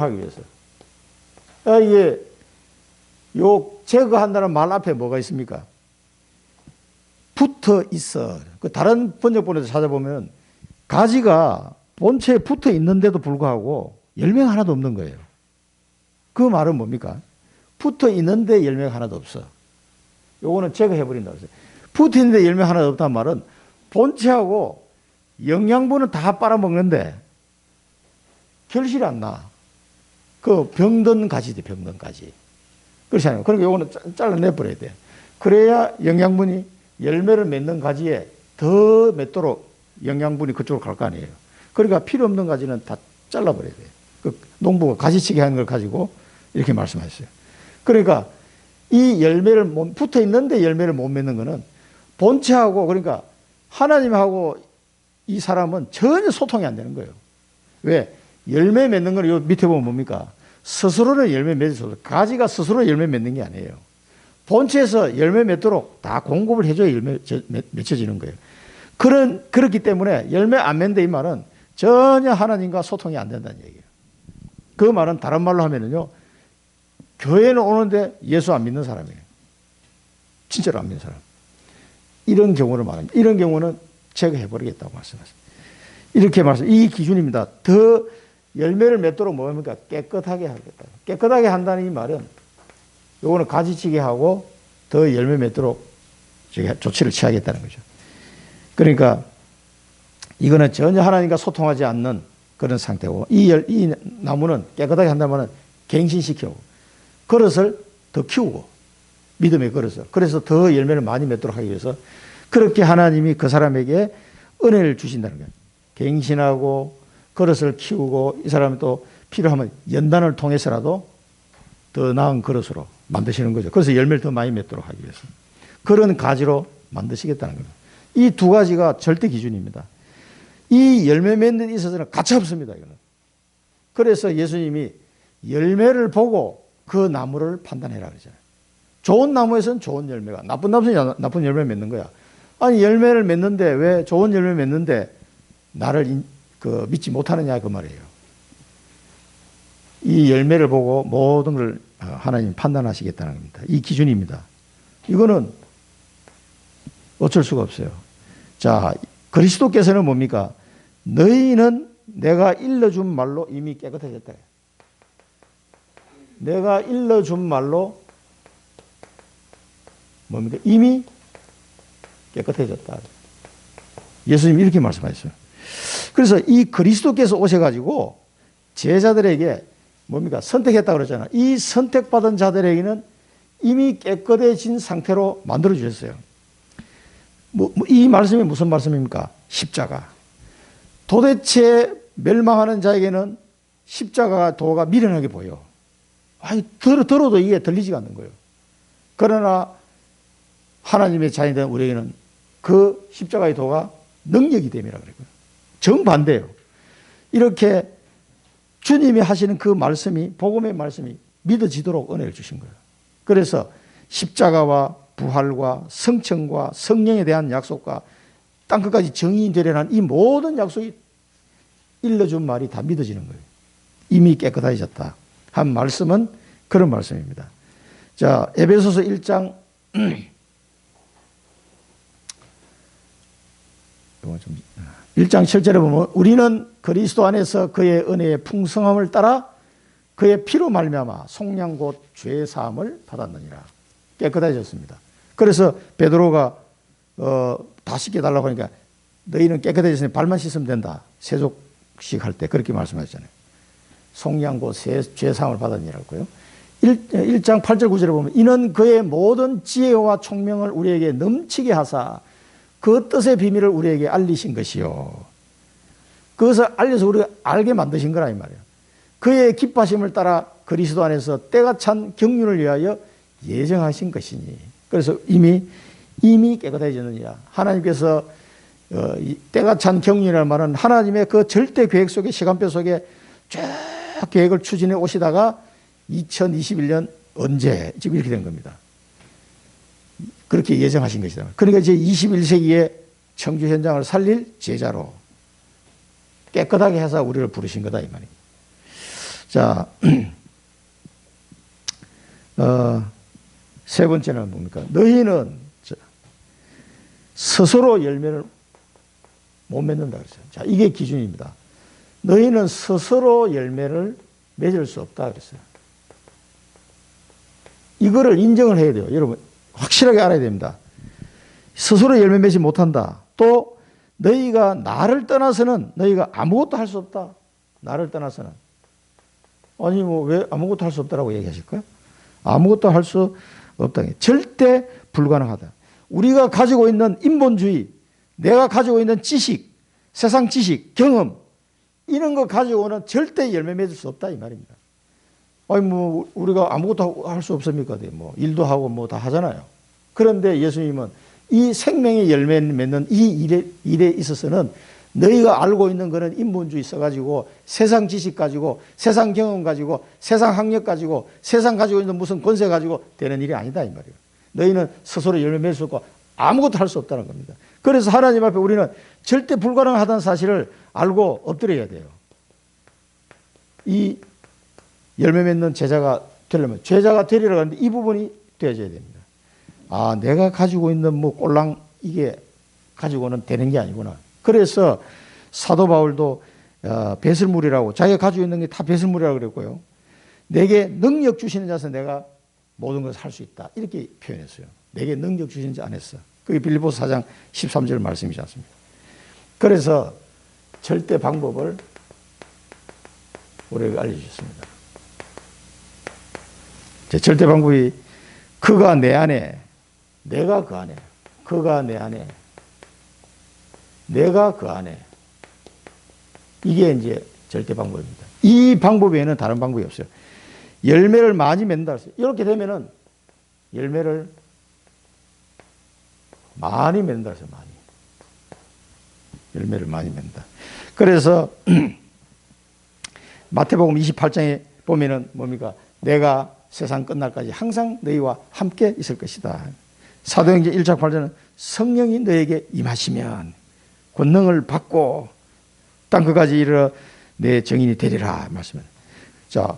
A: 하기 위해서. 이게 제거한다는 말 앞에 뭐가 있습니까? 붙어 있어. 그 다른 번역본에서 찾아보면 가지가 본체에 붙어 있는데도 불구하고 열매가 하나도 없는 거예요. 그 말은 뭡니까? 붙어 있는데 열매가 하나도 없어. 요거는 제거해버린다고 했어요. 붙어 있는데 열매가 하나도 없다는 말은 본체하고 영양분은 다 빨아먹는데 결실이 안 나. 그 병든 가지지, 병든 가지. 그렇잖아요. 그러니까 요거는 잘라내버려야 돼. 그래야 영양분이 열매를 맺는 가지에 더 맺도록 영양분이 그쪽으로 갈 거 아니에요. 그러니까 필요 없는 가지는 다 잘라버려야 돼요. 그 농부가 가지치기 하는 걸 가지고 이렇게 말씀하셨어요. 그러니까 이 열매를 붙어 있는데 열매를 못 맺는 거는 본체하고 그러니까 하나님하고 이 사람은 전혀 소통이 안 되는 거예요. 왜? 열매 맺는 건 요 밑에 보면 뭡니까? 스스로는 열매 맺어서 가지가 스스로 열매 맺는 게 아니에요. 본체에서 열매 맺도록 다 공급을 해줘야 열매 맺혀지는 거예요. 그렇기 때문에 열매 안 맺는다 이 말은 전혀 하나님과 소통이 안 된다는 얘기예요. 그 말은 다른 말로 하면은요, 교회는 오는데 예수 안 믿는 사람이에요. 진짜로 안 믿는 사람. 이런 경우를 말합니다. 이런 경우는 제거해버리겠다고 말씀하셨습니다. 이렇게 이 기준입니다. 더 열매를 맺도록 뭡니까? 깨끗하게 하겠다. 깨끗하게 한다는 이 말은 요거는 가지치기 하고 더 열매 맺도록 조치를 취하겠다는 거죠. 그러니까 이거는 전혀 하나님과 소통하지 않는 그런 상태고 이 나무는 깨끗하게 한다는 말은 갱신시키고 그릇을 더 키우고 믿음의 그릇을 그래서 더 열매를 많이 맺도록 하기 위해서 그렇게 하나님이 그 사람에게 은혜를 주신다는 거예요. 갱신하고 그릇을 키우고 이 사람이 또 필요하면 연단을 통해서라도 더 나은 그릇으로 만드시는 거죠. 그래서 열매를 더 많이 맺도록 하기 위해서 그런 가지로 만드시겠다는 겁니다. 이 두 가지가 절대 기준입니다. 이 열매 맺는 데 있어서는 가차 없습니다. 이거는. 그래서 예수님이 열매를 보고 그 나무를 판단해라 그러잖아요. 좋은 나무에서는 좋은 열매가, 나쁜 나무에서는 나쁜 열매 맺는 거야. 아니 열매를 맺는데 왜 좋은 열매 맺는데 나를 믿지 못하느냐 그 말이에요. 이 열매를 보고 모든 걸 하나님 판단하시겠다는 겁니다. 이 기준입니다. 이거는 어쩔 수가 없어요. 자, 그리스도께서는 뭡니까? 너희는 내가 일러준 말로 이미 깨끗해졌다. 내가 일러준 말로 뭡니까? 이미 깨끗해졌다. 예수님 이렇게 말씀하셨어요. 그래서 이 그리스도께서 오셔가지고 제자들에게 뭡니까? 선택했다 그러잖아요. 이 선택받은 자들에게는 이미 깨끗해진 상태로 만들어 주셨어요. 이 말씀이 무슨 말씀입니까? 십자가. 도대체 멸망하는 자에게는 십자가 도가 미련하게 보여. 아니, 들어도 이게 들리지가 않는 거예요. 그러나 하나님의 자녀된 우리에게는 그 십자가의 도가 능력이 됨이라 그래요. 정반대예요. 이렇게 주님이 하시는 그 말씀이, 복음의 말씀이 믿어지도록 은혜를 주신 거예요. 그래서 십자가와 부활과 성천과 성령에 대한 약속과 땅끝까지 정의인 되려는 이 모든 약속이 일러준 말이 다 믿어지는 거예요. 이미 깨끗해졌다 한 말씀은 그런 말씀입니다. 자, 에베소서 1장 1장 7절에 보면 우리는 그리스도 안에서 그의 은혜의 풍성함을 따라 그의 피로 말미암아 속량 곧 죄 사함을 받았느니라. 깨끗해졌습니다. 그래서 베드로가 다 씻겨달라고 하니까 너희는 깨끗해졌으니 발만 씻으면 된다. 세족식 할 때 그렇게 말씀하셨잖아요. 속량 곧 죄 사함을 받았느니라고요. 1장 8절 9절에 보면 이는 그의 모든 지혜와 총명을 우리에게 넘치게 하사 그 뜻의 비밀을 우리에게 알리신 것이요. 그것을 알려서 우리가 알게 만드신 거라 이 말이에요. 그의 기뻐하심을 따라 그리스도 안에서 때가 찬 경륜을 위하여 예정하신 것이니. 그래서 이미 깨끗해졌느니라. 하나님께서 때가 찬 경륜이라는 말은 하나님의 그 절대 계획 속에, 시간표 속에 쭉 계획을 추진해 오시다가 2021년 언제 지금 이렇게 된 겁니다. 그렇게 예정하신 것이다. 그러니까 이제 21세기의 청주 현장을 살릴 제자로 깨끗하게 해서 우리를 부르신 거다 이 말입니다. 자, 세 번째는 뭡니까? 너희는 스스로 열매를 못 맺는다 그랬어요. 자, 이게 기준입니다. 너희는 스스로 열매를 맺을 수 없다 그랬어요. 이거를 인정을 해야 돼요. 여러분 확실하게 알아야 됩니다. 스스로 열매 맺지 못한다. 또 너희가 나를 떠나서는 너희가 아무것도 할 수 없다. 나를 떠나서는. 아니 뭐 왜 아무것도 할 수 없다라고 얘기하실까요? 아무것도 할 수 없다. 절대 불가능하다. 우리가 가지고 있는 인본주의, 내가 가지고 있는 지식, 세상 지식, 경험 이런 거 가지고는 절대 열매 맺을 수 없다 이 말입니다. 아니 뭐 우리가 아무것도 할 수 없습니까? 뭐 일도 하고 뭐 다 하잖아요. 그런데 예수님은 이 생명의 열매 맺는 이 일에 있어서는 너희가 알고 있는 거는 인본주의 써가지고 세상 지식 가지고 세상 경험 가지고 세상 학력 가지고 세상 가지고 있는 무슨 권세 가지고 되는 일이 아니다 이 말이에요. 너희는 스스로 열매 맺을 수 없고 아무것도 할 수 없다는 겁니다. 그래서 하나님 앞에 우리는 절대 불가능하다는 사실을 알고 엎드려야 돼요. 이 열매 맺는 제자가 되려면 제자가 되리라고 하는데 이 부분이 되어져야 됩니다. 아, 내가 가지고 있는 뭐 꼴랑 이게 가지고는 되는 게 아니구나. 그래서 사도 바울도 배설물이라고 자기가 가지고 있는 게 다 배설물이라고 그랬고요. 내게 능력 주시는 자서 내가 모든 것을 할 수 있다. 이렇게 표현했어요. 내게 능력 주시는 자 안 했어. 그게 빌립보서 4장 13절 말씀이지 않습니까? 그래서 절대 방법을 우리에게 알려주셨습니다. 절대 방법이 그가 내 안에, 내가 그 안에, 그가 내 안에, 내가 그 안에. 이게 이제 절대 방법입니다. 이 방법 외에는 다른 방법이 없어요. 열매를 많이 맺는다 했어요. 이렇게 되면은 열매를 많이 맺는다 했어요. 많이. 열매를 많이 맺는다. 그래서 마태복음 28장에 보면은 뭡니까? 내가 세상 끝날까지 항상 너희와 함께 있을 것이다. 사도행전 1장 8절은 성령이 너에게 임하시면 권능을 받고 땅끝까지 이르러 내 증인이 되리라 말씀을. 자,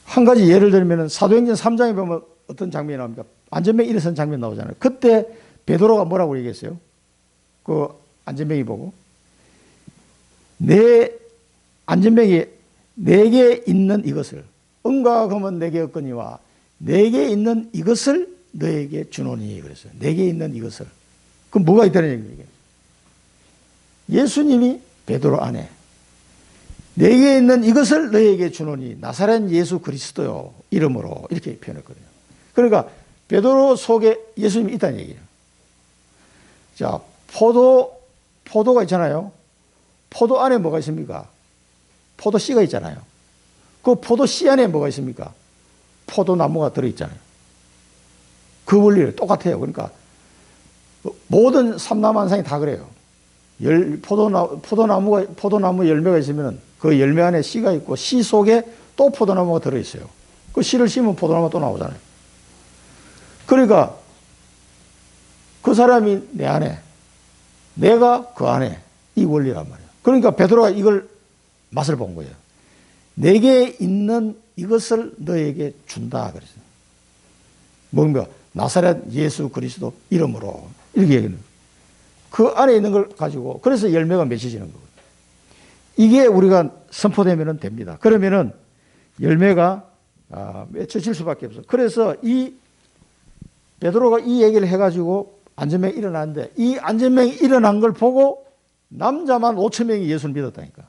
A: 한 가지 예를 들면 사도행전 3장에 보면 어떤 장면이 나옵니까? 안전병이 일어선 장면 나오잖아요. 그때 베드로가 뭐라고 얘기했어요? 그 안전병이 보고 내 안전병이 내게 있는 이것을 은과 금은 내게 없거니와 내게 있는 이것을 너에게 주노니 그랬어요. 내게 있는 이것을. 그럼 뭐가 있다는 얘기예요? 예수님이 베드로 안에 내게 있는 이것을 너에게 주노니 나사렛 예수 그리스도요 이름으로 이렇게 표현했거든요. 그러니까 베드로 속에 예수님이 있다는 얘기예요. 자, 포도가 있잖아요. 포도 안에 뭐가 있습니까? 포도 씨가 있잖아요. 그 포도 씨 안에 뭐가 있습니까? 포도나무가 들어있잖아요. 그 원리를 똑같아요. 그러니까 모든 삼라만상이 다 그래요. 포도나무 열매가 있으면 그 열매 안에 씨가 있고 씨 속에 또 포도나무가 들어있어요. 그 씨를 심으면 포도나무가 또 나오잖아요. 그러니까 그 사람이 내 안에, 내가 그 안에, 이 원리란 말이에요. 그러니까 베드로가 이걸 맛을 본 거예요. 내게 있는 이것을 너에게 준다 그랬어요. 뭔가 나사렛 예수 그리스도 이름으로 이렇게 얘기하는 거예요. 그 안에 있는 걸 가지고 그래서 열매가 맺혀지는 거거든요. 이게 우리가 선포되면 됩니다. 그러면은 열매가 맺혀질 수밖에 없어요. 그래서 이 베드로가 이 얘기를 해가지고 안전병이 일어났는데 이 안전병이 일어난 걸 보고 남자만 5천 명이 예수를 믿었다니까.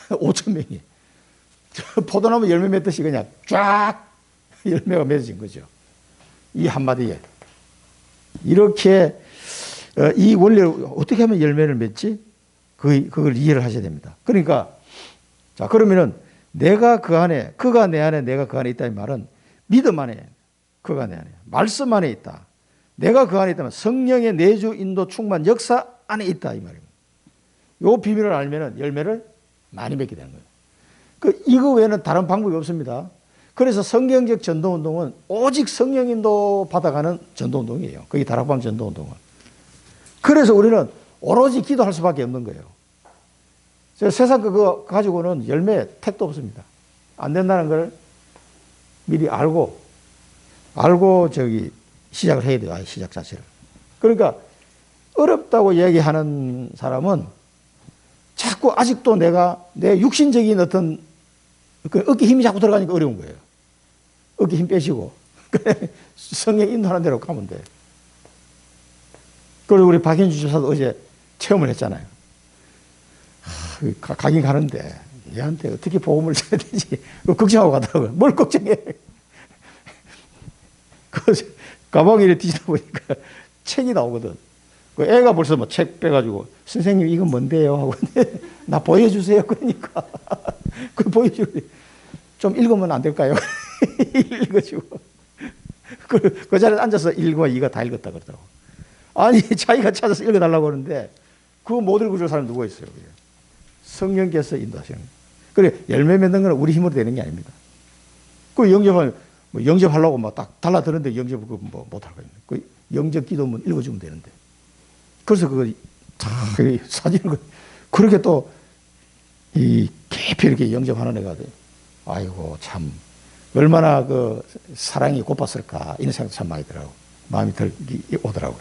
A: 5천 명이. 포도나무 열매 맺듯이 그냥 쫙 열매가 맺어진 거죠. 이 한마디에. 이렇게 이 원리를 어떻게 하면 열매를 맺지? 그걸 이해를 하셔야 됩니다. 그러니까 자 그러면은 내가 그 안에, 그가 내 안에, 내가 그 안에 있다 이 말은 믿음 안에, 그가 내 안에, 말씀 안에 있다. 내가 그 안에 있다면 성령의 내주 인도 충만 역사 안에 있다 이 말입니다. 이 비밀을 알면은 열매를 많이 맺게 되는 거예요. 이거 외에는 다른 방법이 없습니다. 그래서 성경적 전도운동은 오직 성령 인도 받아가는 전도운동이에요. 그게 다락방 전도운동은. 그래서 우리는 오로지 기도할 수밖에 없는 거예요. 세상 그거 가지고는 열매 택도 없습니다. 안 된다는 걸 미리 알고 시작을 해야 돼요. 시작 자체를. 그러니까 어렵다고 얘기하는 사람은 자꾸 아직도 내 육신적인 어떤 어깨 힘이 자꾸 들어가니까 어려운 거예요. 어깨 힘 빼시고 성령 인도하는 대로 가면 돼. 그리고 우리 박현주 주사도 어제 체험을 했잖아요. 가긴 가는데 얘한테 어떻게 복음을 줘야 되지? 걱정하고 가더라고요. 뭘 걱정해? 가방에 이렇게 뒤지다 보니까 책이 나오거든. 그 애가 벌써 뭐 책 빼가지고 선생님 이건 뭔데요? 하고 나 보여주세요. 그러니까 그 보여주고 좀 읽으면 안 될까요? 읽어주고 그 자리에 앉아서 읽으면 이거 다 읽었다 그러더라고. 아니 자기가 찾아서 읽어달라고 하는데 그거 못 읽어줄 사람 누가 있어요? 성령께서 인도하시는 거예요. 그래 열매 맺는 건 우리 힘으로 되는 게 아닙니다. 그 영접하려고 막 딱 달라드는데 영접을 뭐 못할 거예요. 그 영접 기도문 읽어주면 되는데. 그래서 그거 다 사진을 그렇게 또 깊이 이렇게 영접하는 애가 돼. 아이고 참 얼마나 그 사랑이 고팠을까 이런 생각 참 많이 들어요. 마음이 오더라고요.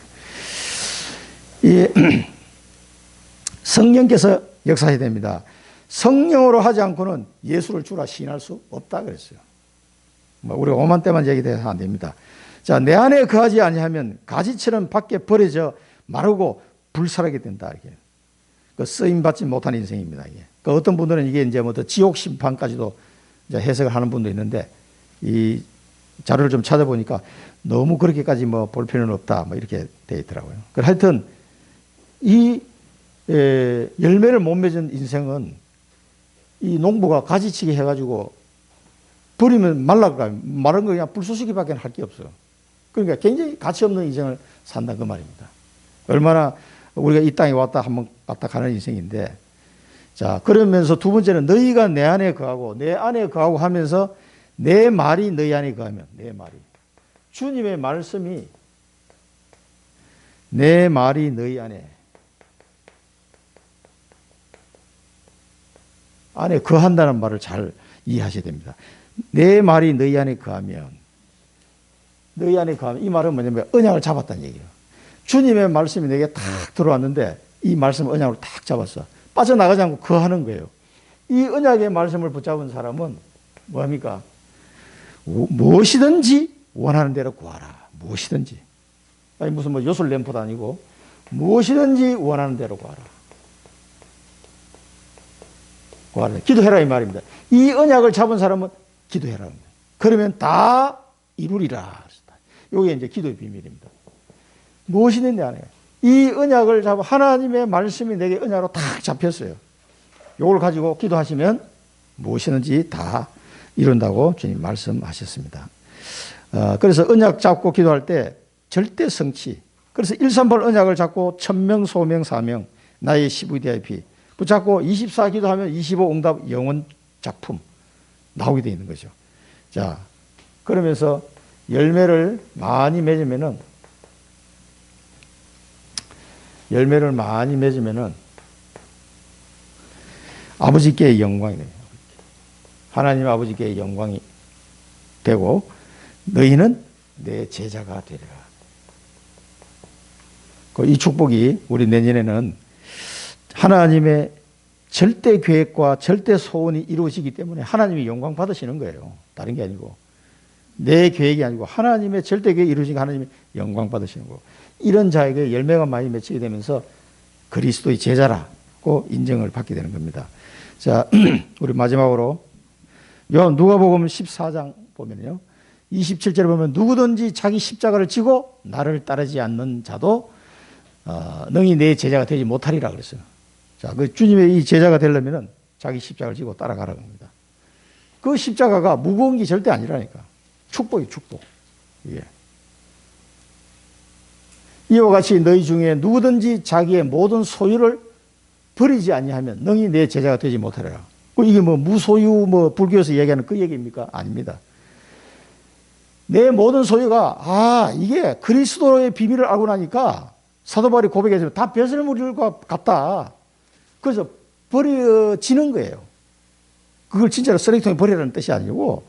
A: 성령께서 역사해야 됩니다. 성령으로 하지 않고는 예수를 주라 시인할 수 없다 그랬어요. 우리가 오만 때만 얘기돼서 안 됩니다. 자, 내 안에 거하지 아니하면 가지처럼 밖에 버려져 마르고 불살하게 된다. 이게 그 쓰임 받지 못한 인생입니다. 이게 그 어떤 분들은 이게 이제 뭐 지옥 심판까지도 이제 해석을 하는 분도 있는데 이 자료를 좀 찾아보니까 너무 그렇게까지 뭐 볼 필요는 없다. 뭐 이렇게 돼 있더라고요. 그래서 하여튼 이 열매를 못 맺은 인생은 이 농부가 가지치기 해가지고 버리면 말라가요. 마른 거 그냥 불쏘시기밖에 할 게 없어요. 그러니까 굉장히 가치 없는 인생을 산다 그 말입니다. 얼마나 우리가 이 땅에 왔다 가는 인생인데 자 그러면서 두 번째는 너희가 내 안에 거하고 내 안에 거하고 하면서 내 말이 너희 안에 거하면 내 말이 주님의 말씀이 내 말이 너희 안에 거한다는 말을 잘 이해하셔야 됩니다. 내 말이 너희 안에 거하면 이 말은 뭐냐면 언약을 잡았다는 얘기예요. 주님의 말씀이 내게 탁 들어왔는데 이 말씀 언약을 탁 잡았어. 빠져나가지 않고 거하는 거예요. 이 언약의 말씀을 붙잡은 사람은 뭐합니까? 무엇이든지 원하는 대로 구하라. 무엇이든지. 아니 무슨 뭐 요술 램프도 아니고 무엇이든지 원하는 대로 구하라. 기도해라 이 말입니다. 이 언약을 잡은 사람은 기도해라. 그러면 다 이루리라. 이게 이제 기도의 비밀입니다. 무엇이든 내 안에 이 언약을 잡아 하나님의 말씀이 내게 언약으로 탁 잡혔어요. 이걸 가지고 기도하시면 무엇이든지 다 이룬다고 주님 말씀하셨습니다. 그래서 언약 잡고 기도할 때 절대 성취. 그래서 138 언약을 잡고 천명, 소명, 사명, 나의 CVDIP 붙잡고 24 기도하면 25 응답 영원 작품 나오게 되어 있는 거죠. 자, 그러면서 열매를 많이 맺으면은 아버지께의 영광이 돼요. 하나님 아버지께의 영광이 되고 너희는 내 제자가 되리라. 이 축복이 우리 내년에는 하나님의 절대 계획과 절대 소원이 이루어지기 때문에 하나님이 영광 받으시는 거예요. 다른 게 아니고 내 계획이 아니고 하나님의 절대 계획이 이루어지니까 하나님이 영광 받으시는 거고, 이런 자에게 열매가 많이 맺히게 되면서 그리스도의 제자라고 인정을 받게 되는 겁니다. 자, 우리 마지막으로 누가복음 14장 보면요, 27절에 보면 누구든지 자기 십자가를 지고 나를 따르지 않는 자도 능히 내 제자가 되지 못하리라 그랬어요. 자, 그 주님의 이 제자가 되려면은 자기 십자가를 지고 따라가라고 합니다. 그 십자가가 무거운 게 절대 아니라니까. 축복이 축복. 예. 이와 같이 너희 중에 누구든지 자기의 모든 소유를 버리지 아니하면 능히 내 제자가 되지 못하리라. 이게 뭐 무소유 불교에서 얘기하는 그 얘기입니까? 아닙니다. 내 모든 소유가 이게 그리스도의 비밀을 알고 나니까 사도 바울이 고백했지만 다 배설물과 같다. 그래서 버려지는 거예요. 그걸 진짜로 쓰레기통에 버리라는 뜻이 아니고,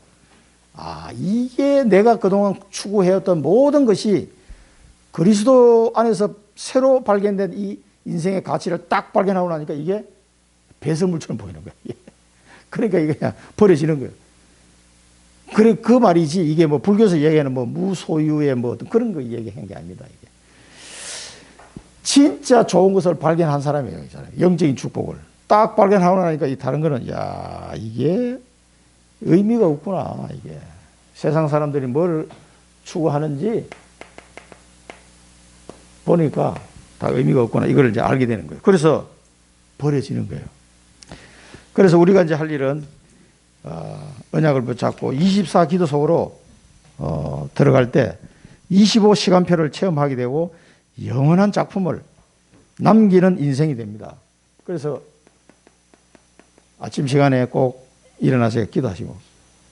A: 이게 내가 그동안 추구해왔던 모든 것이 그리스도 안에서 새로 발견된 이 인생의 가치를 딱 발견하고 나니까 이게 배설물처럼 보이는 거예요. 그러니까 이게 그냥 버려지는 거예요. 그래, 그 말이지, 이게 뭐 불교에서 얘기하는 무소유의 그런 거 얘기한 게 아닙니다, 이게. 진짜 좋은 것을 발견한 사람이에요, 이 사람. 영적인 축복을. 딱 발견하고 나니까 이 다른 거는, 이게 의미가 없구나, 이게. 세상 사람들이 뭘 추구하는지 보니까 다 의미가 없구나. 이걸 이제 알게 되는 거예요. 그래서 버려지는 거예요. 그래서 우리가 이제 할 일은, 언약을 붙잡고 24 기도 속으로, 들어갈 때 25시간표를 체험하게 되고 영원한 작품을 남기는 인생이 됩니다. 그래서 아침 시간에 꼭 일어나서 기도하시고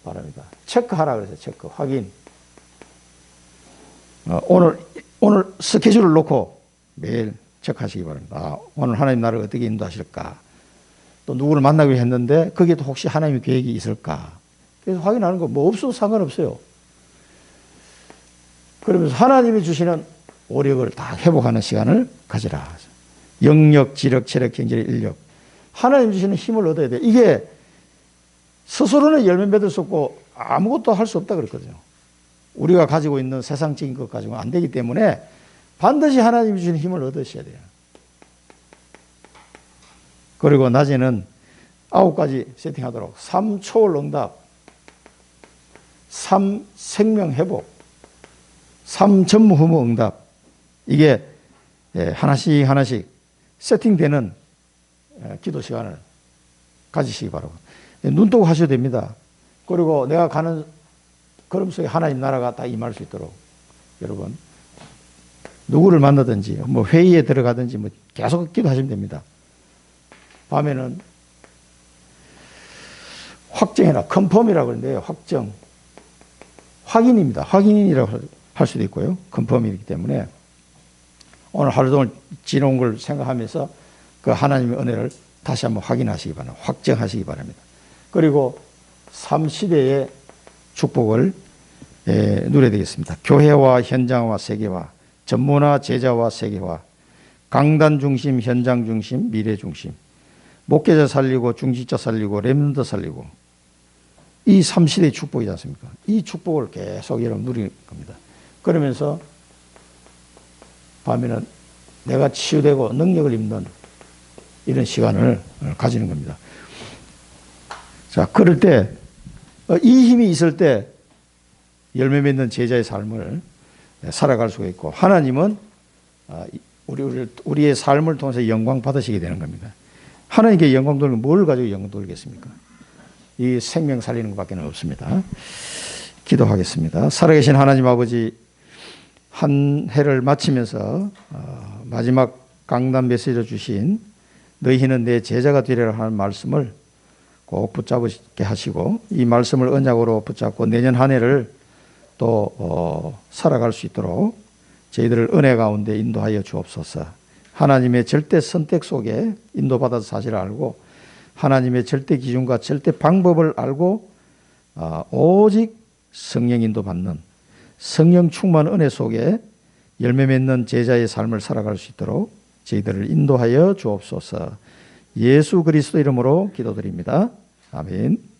A: 바랍니다. 체크하라 그래서 체크, 확인. 오늘 스케줄을 놓고 매일 체크하시기 바랍니다. 오늘 하나님 나를 어떻게 인도하실까? 또 누구를 만나기로 했는데 거기에 또 혹시 하나님의 계획이 있을까? 그래서 확인하는 거 없어도 상관없어요. 그러면서 하나님이 주시는 오력을 다 회복하는 시간을 가지라. 영력, 지력, 체력, 경제력, 인력. 하나님 주시는 힘을 얻어야 돼. 이게 스스로는 열매 맺을 수 없고 아무것도 할 수 없다 그랬거든요. 우리가 가지고 있는 세상적인 것 가지고는 안 되기 때문에 반드시 하나님이 주시는 힘을 얻으셔야 돼요. 그리고 낮에는 9가지 세팅하도록 3 초월 응답, 3 생명 회복, 3 전무후무 응답. 이게 하나씩 세팅되는 기도 시간을 가지시기 바라고. 눈 뜨고 하셔도 됩니다. 그리고 내가 가는 걸음 속에 하나님 나라가 다 임할 수 있도록 여러분 누구를 만나든지 회의에 들어가든지 계속 기도하시면 됩니다. 밤에는 확정해라. 컨펌이라고 그러는데요. 확정. 확인입니다. 확인이라고 할 수도 있고요. 컨펌이기 때문에 오늘 하루 종일 지나온 걸 생각하면서 그 하나님의 은혜를 다시 한번 확인하시기 바랍니다. 확정하시기 바랍니다. 그리고 3시대의 축복을 누려야 되겠습니다. 교회와 현장화 세계화, 전문화 제자화 세계화, 강단 중심, 현장 중심, 미래 중심, 목회자 살리고 중직자 살리고 렘넌트 살리고, 이 3시대의 축복이지 않습니까? 이 축복을 계속 여러분 누릴 겁니다. 그러면서 밤에는 내가 치유되고 능력을 입는 이런 시간을 가지는 겁니다. 자, 그럴 때 이 힘이 있을 때 열매 맺는 제자의 삶을 살아갈 수가 있고, 하나님은 우리의 삶을 통해서 영광 받으시게 되는 겁니다. 하나님께 영광 돌리면 뭘 가지고 영광 돌리겠습니까? 이 생명 살리는 것밖에 없습니다. 기도하겠습니다. 살아계신 하나님 아버지, 한 해를 마치면서 마지막 강단 메시지를 주신 너희는 내 제자가 되리라 하는 말씀을 꼭 붙잡게 하시고, 이 말씀을 언약으로 붙잡고 내년 한 해를 또 살아갈 수 있도록 저희들을 은혜 가운데 인도하여 주옵소서. 하나님의 절대 선택 속에 인도받아서 사실을 알고 하나님의 절대 기준과 절대 방법을 알고 오직 성령 인도받는 성령 충만 은혜 속에 열매 맺는 제자의 삶을 살아갈 수 있도록 저희들을 인도하여 주옵소서. 예수 그리스도 이름으로 기도드립니다. 아멘.